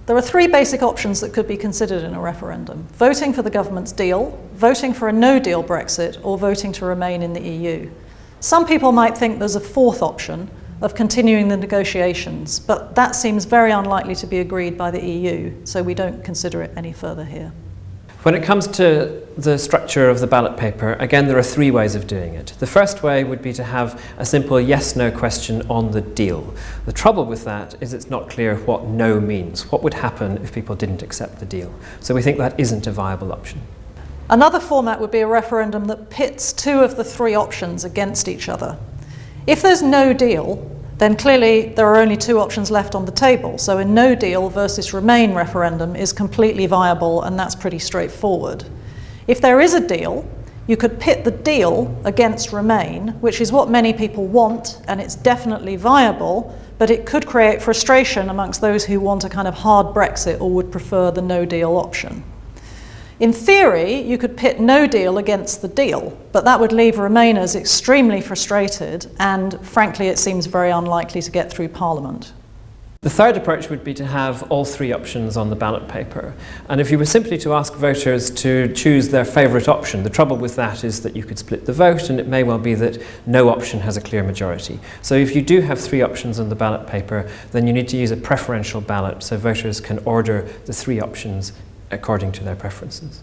There are three basic options that could be considered in a referendum: voting for the government's deal, voting for a no-deal Brexit, or voting to remain in the EU. Some people might think there's a fourth option of continuing the negotiations, but that seems very unlikely to be agreed by the EU, so we don't consider it any further here. When it comes to the structure of the ballot paper, again, there are three ways of doing it. The first way would be to have a simple yes-no question on the deal. The trouble with that is it's not clear what no means. What would happen if people didn't accept the deal? So we think that isn't a viable option. Another format would be a referendum that pits two of the three options against each other. If there's no deal, then clearly there are only two options left on the table. So a no deal versus remain referendum is completely viable, and that's pretty straightforward. If there is a deal, you could pit the deal against remain, which is what many people want, and it's definitely viable, but it could create frustration amongst those who want a kind of hard Brexit or would prefer the no deal option. In theory, you could pit no deal against the deal, but that would leave Remainers extremely frustrated, and frankly, it seems very unlikely to get through Parliament. The third approach would be to have all three options on the ballot paper. And if you were simply to ask voters to choose their favourite option, the trouble with that is that you could split the vote, and it may well be that no option has a clear majority. So if you do have three options on the ballot paper, then you need to use a preferential ballot so voters can order the three options according to their preferences.